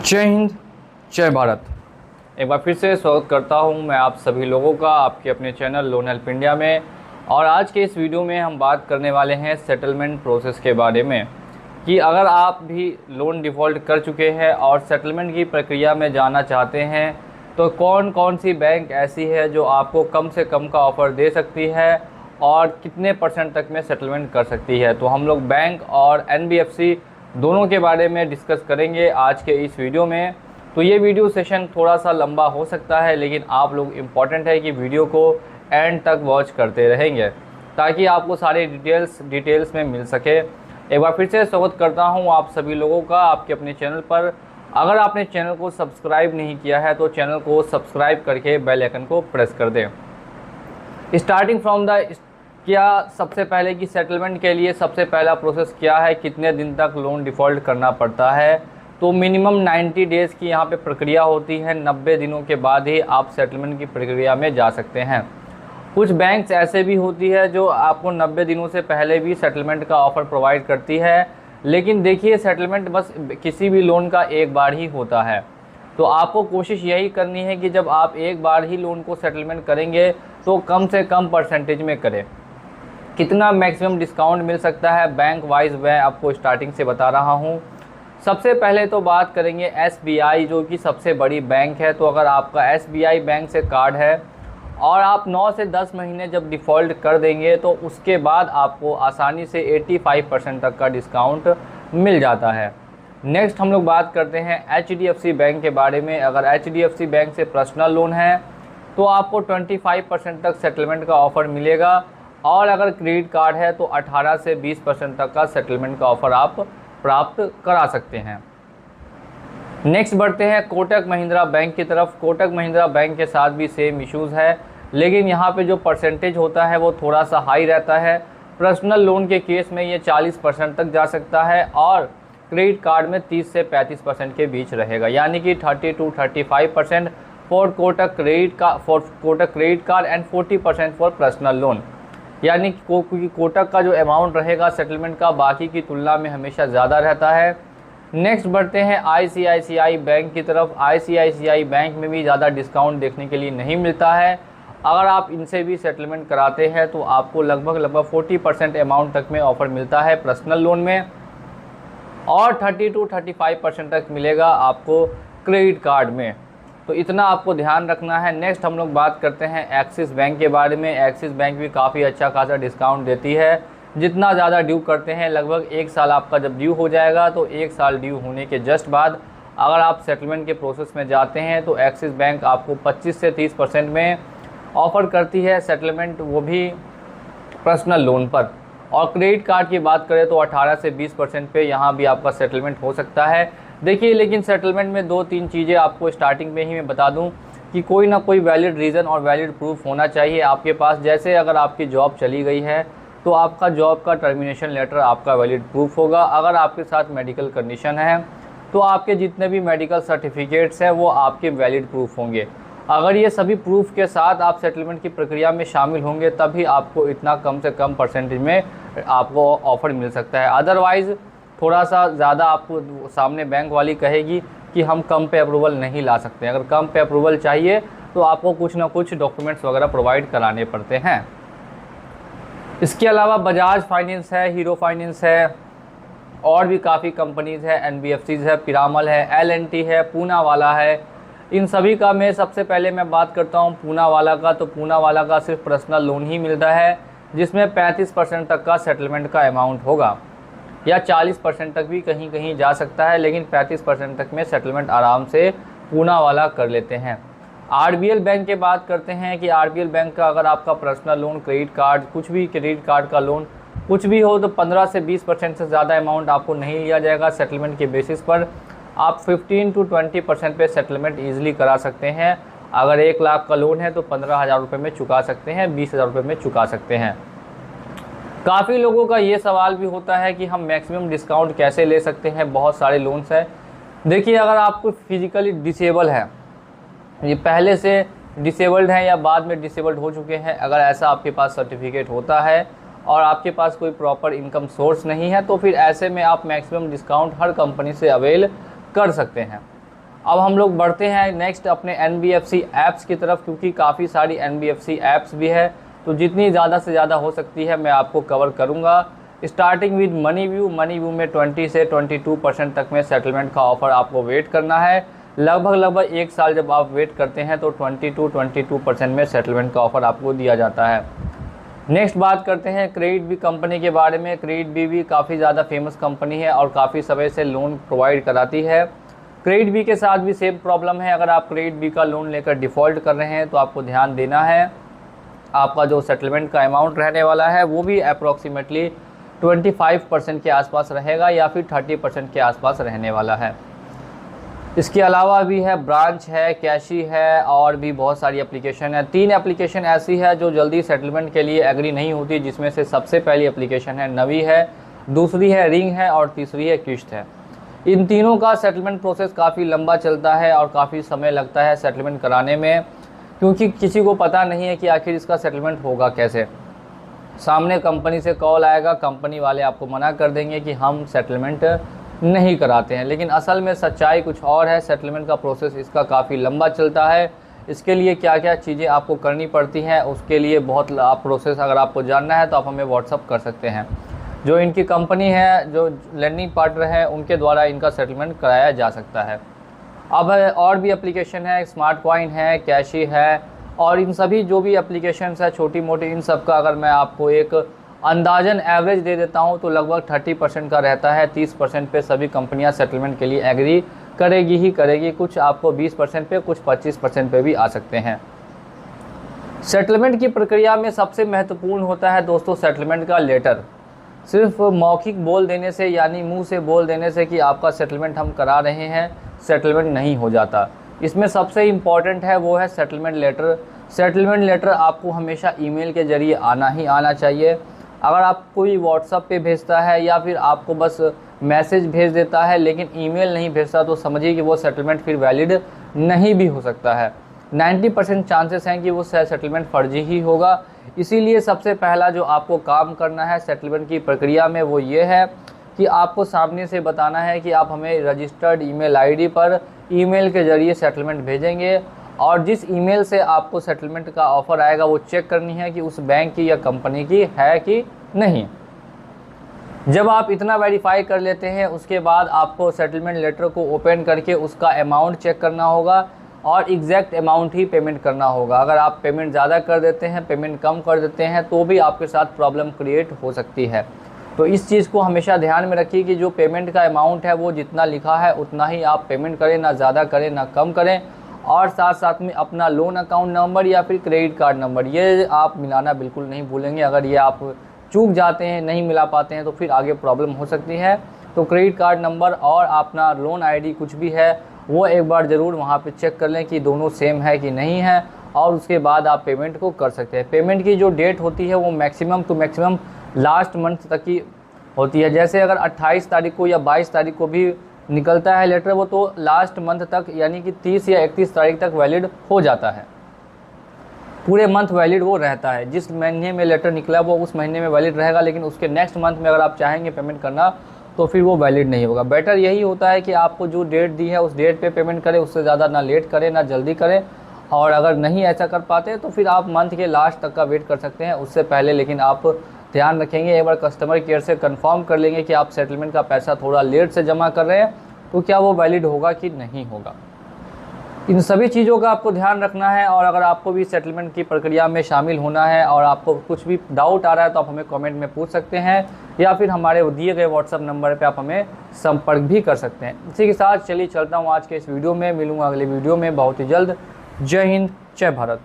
जय हिंद, जय भारत। एक बार फिर से स्वागत करता हूं मैं आप सभी लोगों का आपके अपने चैनल लोन हेल्प इंडिया में। और आज के इस वीडियो में हम बात करने वाले हैं सेटलमेंट प्रोसेस के बारे में कि अगर आप भी लोन डिफ़ॉल्ट कर चुके हैं और सेटलमेंट की प्रक्रिया में जाना चाहते हैं तो कौन कौन सी बैंक ऐसी है जो आपको कम से कम का ऑफ़र दे सकती है और कितने % तक में सेटलमेंट कर सकती है। तो हम लोग बैंक और NBFC दोनों के बारे में डिस्कस करेंगे आज के इस वीडियो में। तो ये वीडियो सेशन थोड़ा सा लंबा हो सकता है, लेकिन आप लोग इम्पॉर्टेंट है कि वीडियो को एंड तक वॉच करते रहेंगे ताकि आपको सारे डिटेल्स में मिल सके। एक बार फिर से स्वागत करता हूँ आप सभी लोगों का आपके अपने चैनल पर। अगर आपने चैनल को सब्सक्राइब नहीं किया है तो चैनल को सब्सक्राइब करके बेल आइकन को प्रेस कर दें। स्टार्टिंग फ्रॉम द क्या सबसे पहले कि सेटलमेंट के लिए सबसे पहला प्रोसेस क्या है, कितने दिन तक लोन डिफ़ॉल्ट करना पड़ता है। तो मिनिमम 90 डेज़ की यहाँ पे प्रक्रिया होती है। 90 दिनों के बाद ही आप सेटलमेंट की प्रक्रिया में जा सकते हैं। कुछ बैंक्स ऐसे भी होती है जो आपको 90 दिनों से पहले भी सेटलमेंट का ऑफ़र प्रोवाइड करती है, लेकिन देखिए सेटलमेंट बस किसी भी लोन का एक बार ही होता है। तो आपको कोशिश यही करनी है कि जब आप एक बार ही लोन को सेटलमेंट करेंगे तो कम से कम परसेंटेज में करें। कितना मैक्सिमम डिस्काउंट मिल सकता है बैंक वाइज मैं आपको स्टार्टिंग से बता रहा हूँ। सबसे पहले तो बात करेंगे SBI जो कि सबसे बड़ी बैंक है। तो अगर आपका SBI बैंक से कार्ड है और आप 9 से 10 महीने जब डिफ़ॉल्ट कर देंगे तो उसके बाद आपको आसानी से 85% तक का डिस्काउंट मिल जाता है। नेक्स्ट हम लोग बात करते हैं HDFC बैंक के बारे में। अगर HDFC बैंक से पर्सनल लोन है तो आपको 25% तक सेटलमेंट का ऑफ़र मिलेगा और अगर क्रेडिट कार्ड है तो 18 से 20% तक का सेटलमेंट का ऑफ़र आप प्राप्त करा सकते हैं। नेक्स्ट बढ़ते हैं कोटक महिंद्रा बैंक की तरफ। कोटक महिंद्रा बैंक के साथ भी सेम इश्यूज़ है, लेकिन यहाँ पे जो परसेंटेज होता है वो थोड़ा सा हाई रहता है। पर्सनल लोन के केस में ये 40% तक जा सकता है और क्रेडिट कार्ड में 30 से 35% के बीच रहेगा, यानी कि 30 to 35% for Kotak credit card and 40% for personal loan. यानी कि कोटक का जो अमाउंट रहेगा सेटलमेंट का बाकी की तुलना में हमेशा ज़्यादा रहता है। नेक्स्ट बढ़ते हैं ICICI बैंक की तरफ। ICICI बैंक में भी ज़्यादा डिस्काउंट देखने के लिए नहीं मिलता है। अगर आप इनसे भी सेटलमेंट कराते हैं तो आपको लगभग 40% अमाउंट तक में ऑफ़र मिलता है पर्सनल लोन में और 30 to 35% तक मिलेगा आपको क्रेडिट कार्ड में। तो इतना आपको ध्यान रखना है। नेक्स्ट हम लोग बात करते हैं एक्सिस बैंक के बारे में। एक्सिस बैंक भी काफ़ी अच्छा खासा डिस्काउंट देती है। जितना ज़्यादा ड्यू करते हैं, लगभग 1 साल आपका जब ड्यू हो जाएगा तो 1 साल ड्यू होने के जस्ट बाद अगर आप सेटलमेंट के प्रोसेस में जाते हैं तो एक्सिस बैंक आपको 25 से 30% में ऑफ़र करती है सेटलमेंट, वो भी पर्सनल लोन पर। और क्रेडिट कार्ड की बात करें तो 18 से 20% पे यहाँ भी आपका सेटलमेंट हो सकता है। देखिए लेकिन सेटलमेंट में 2-3 चीज़ें आपको स्टार्टिंग में ही मैं बता दूं कि कोई ना कोई वैलिड रीज़न और वैलिड प्रूफ होना चाहिए आपके पास। जैसे अगर आपकी जॉब चली गई है तो आपका जॉब का टर्मिनेशन लेटर आपका वैलिड प्रूफ होगा। अगर आपके साथ मेडिकल कंडीशन है तो आपके जितने भी मेडिकल सर्टिफिकेट्स हैं वो आपके वैलिड प्रूफ होंगे। अगर ये सभी प्रूफ के साथ आप सेटलमेंट की प्रक्रिया में शामिल होंगे तभी आपको इतना कम से कम परसेंटेज में आपको ऑफ़र मिल सकता है। अदरवाइज़ थोड़ा सा ज़्यादा आपको सामने बैंक वाली कहेगी कि हम कम पे अप्रूवल नहीं ला सकते। अगर कम पे अप्रूवल चाहिए तो आपको कुछ ना कुछ डॉक्यूमेंट्स वगैरह प्रोवाइड कराने पड़ते हैं। इसके अलावा बजाज फाइनेंस है, हीरो फाइनेंस है और भी काफ़ी कंपनीज़ है, NBFCs है, पिरामल है, L&T है, पूना वाला है। इन सभी का मैं सबसे पहले मैं बात करता हूँ पूना वाला का। तो पूना वाला का सिर्फ पर्सनल लोन ही मिलता है जिसमें 35% तक का सेटलमेंट का अमाउंट होगा या 40% तक भी कहीं कहीं जा सकता है, लेकिन 35% तक में सेटलमेंट आराम से पूना वाला कर लेते हैं। RBL बैंक के बात करते हैं कि RBL बैंक का अगर आपका पर्सनल लोन, क्रेडिट कार्ड, कुछ भी क्रेडिट कार्ड का लोन कुछ भी हो तो 15 से 20% से ज़्यादा अमाउंट आपको नहीं लिया जाएगा सेटलमेंट के बेसिस पर। आप 15 to 20% पे सेटलमेंट ईजिली करा सकते हैं। अगर 1 लाख का लोन है तो 15,000 रुपये में चुका सकते हैं, 20,000 रुपये में चुका सकते हैं। काफ़ी लोगों का ये सवाल भी होता है कि हम मैक्सिमम डिस्काउंट कैसे ले सकते हैं, बहुत सारे लोन्स हैं। देखिए अगर आपको फिजिकली डिसेबल है, ये पहले से डिसेबल्ड हैं या बाद में डिसेबल्ड हो चुके हैं, अगर ऐसा आपके पास सर्टिफिकेट होता है और आपके पास कोई प्रॉपर इनकम सोर्स नहीं है तो फिर ऐसे में आप मैक्सिमम डिस्काउंट हर कंपनी से अवेल कर सकते हैं। अब हम लोग बढ़ते हैं नेक्स्ट अपने NBFC ऐप्स की तरफ, क्योंकि काफ़ी सारी NBFC ऐप्स भी है, तो जितनी ज़्यादा से ज़्यादा हो सकती है मैं आपको कवर करूँगा। स्टार्टिंग विद मनीव्यू में 20 से 22% तक में सेटलमेंट का ऑफ़र आपको वेट करना है। लगभग 1 साल जब आप वेट करते हैं तो 22% में सेटलमेंट का ऑफ़र आपको दिया जाता है। नेक्स्ट बात करते हैं क्रेडिट बी कंपनी के बारे में। क्रेडिट बी भी काफ़ी ज़्यादा फेमस कंपनी है और काफ़ी समय से लोन प्रोवाइड कराती है। क्रेडिट बी के साथ भी सेम प्रॉब्लम है। अगर आप क्रेडिट बी का लोन लेकर डिफ़ॉल्ट कर रहे हैं तो आपको ध्यान देना है, आपका जो सेटलमेंट का अमाउंट रहने वाला है वो भी अप्रॉक्सीमेटली 25% के आसपास रहेगा या फिर 30% के आसपास रहने वाला है। इसके अलावा भी है ब्रांच है, कैशी है और भी बहुत सारी एप्लीकेशन है। 3 एप्लीकेशन ऐसी है जो जल्दी सेटलमेंट के लिए एग्री नहीं होती, जिसमें से सबसे पहली एप्लीकेशन है नवी है, दूसरी है रिंग है और तीसरी है किश्त है। इन तीनों का सेटलमेंट प्रोसेस काफ़ी लंबा चलता है और काफ़ी समय लगता है सेटलमेंट कराने में, क्योंकि किसी को पता नहीं है कि आखिर इसका सेटलमेंट होगा कैसे। सामने कंपनी से कॉल आएगा, कंपनी वाले आपको मना कर देंगे कि हम सेटलमेंट नहीं कराते हैं, लेकिन असल में सच्चाई कुछ और है। सेटलमेंट का प्रोसेस इसका काफ़ी लंबा चलता है। इसके लिए क्या क्या चीज़ें आपको करनी पड़ती हैं, उसके लिए बहुत प्रोसेस अगर आपको जानना है तो आप हमें व्हाट्सअप कर सकते हैं। जो इनकी कंपनी है, जो लेंडिंग पार्टनर है, उनके द्वारा इनका सेटलमेंट कराया जा सकता है। अब और भी एप्लीकेशन है, स्मार्ट कॉइन है, कैशी है और इन सभी जो भी एप्लीकेशंस है छोटी मोटी, इन सब का अगर मैं आपको एक अंदाजन एवरेज दे देता हूं तो लगभग 30% का रहता है। 30% पे सभी कंपनियां सेटलमेंट के लिए एग्री करेगी ही करेगी। कुछ आपको 20% पे, कुछ 25% पे भी आ सकते हैं। सेटलमेंट की प्रक्रिया में सबसे महत्वपूर्ण होता है दोस्तों सेटलमेंट का लेटर। सिर्फ मौखिक बोल देने से, यानी मुंह से बोल देने से कि आपका सेटलमेंट हम करा रहे हैं, सेटलमेंट नहीं हो जाता। इसमें सबसे इम्पॉर्टेंट है वो है सेटलमेंट लेटर। सेटलमेंट लेटर आपको हमेशा ईमेल के ज़रिए आना ही आना चाहिए। अगर आप कोई व्हाट्सएप पे भेजता है या फिर आपको बस मैसेज भेज देता है लेकिन ईमेल नहीं भेजता, तो समझिए कि वो सेटलमेंट फिर वैलिड नहीं भी हो सकता है। 90% चांसेस हैं कि वो सेटलमेंट फर्जी ही होगा। इसीलिए सबसे पहला जो आपको काम करना है सेटलमेंट की प्रक्रिया में वो ये है कि आपको सामने से बताना है कि आप हमें रजिस्टर्ड ईमेल आईडी पर ईमेल के ज़रिए सेटलमेंट भेजेंगे, और जिस ईमेल से आपको सेटलमेंट का ऑफ़र आएगा वो चेक करनी है कि उस बैंक की या कंपनी की है कि नहीं। जब आप इतना वेरीफाई कर लेते हैं उसके बाद आपको सेटलमेंट लेटर को ओपन करके उसका अमाउंट चेक करना होगा और एग्जैक्ट अमाउंट ही पेमेंट करना होगा। अगर आप पेमेंट ज़्यादा कर देते हैं, पेमेंट कम कर देते हैं, तो भी आपके साथ प्रॉब्लम क्रिएट हो सकती है। तो इस चीज़ को हमेशा ध्यान में रखिए कि जो पेमेंट का अमाउंट है वो जितना लिखा है उतना ही आप पेमेंट करें, ना ज़्यादा करें ना कम करें। और साथ साथ में अपना लोन अकाउंट नंबर या फिर क्रेडिट कार्ड नंबर ये आप मिलाना बिल्कुल नहीं भूलेंगे। अगर ये आप चूक जाते हैं, नहीं मिला पाते हैं, तो फिर आगे प्रॉब्लम हो सकती है। तो क्रेडिट कार्ड नंबर और अपना लोन आईडी कुछ भी है वो एक बार ज़रूर वहाँ पे चेक कर लें कि दोनों सेम है कि नहीं है, और उसके बाद आप पेमेंट को कर सकते हैं। पेमेंट की जो डेट होती है वो maximum to maximum last month तक की होती है। जैसे अगर 28 तारीख को या 22 तारीख को भी निकलता है लेटर, वो तो लास्ट मंथ तक यानी कि 30 या 31 तारीख तक वैलिड हो जाता है। पूरे मंथ वैलिड वो रहता है। जिस महीने में लेटर निकला वो उस महीने में वैलिड रहेगा, लेकिन उसके नेक्स्ट मंथ में अगर आप चाहेंगे पेमेंट करना तो फिर वो वैलिड नहीं होगा। बेटर यही होता है कि आपको जो डेट दी है उस डेट पे पेमेंट करें, उससे ज़्यादा ना लेट करें ना जल्दी करें। और अगर नहीं ऐसा कर पाते तो फिर आप मंथ के लास्ट तक का वेट कर सकते हैं, उससे पहले लेकिन आप ध्यान रखेंगे, एक बार कस्टमर केयर से कंफर्म कर लेंगे कि आप सेटलमेंट का पैसा थोड़ा लेट से जमा कर रहे हैं तो क्या वो वैलिड होगा कि नहीं होगा। इन सभी चीज़ों का आपको ध्यान रखना है। और अगर आपको भी सेटलमेंट की प्रक्रिया में शामिल होना है और आपको कुछ भी डाउट आ रहा है तो आप हमें कमेंट में पूछ सकते हैं या फिर हमारे दिए गए व्हाट्सएप नंबर पे आप हमें संपर्क भी कर सकते हैं। इसी के साथ चलिए चलता हूँ आज के इस वीडियो में, मिलूँगा अगले वीडियो में बहुत ही जल्द। जय हिंद, जय भारत।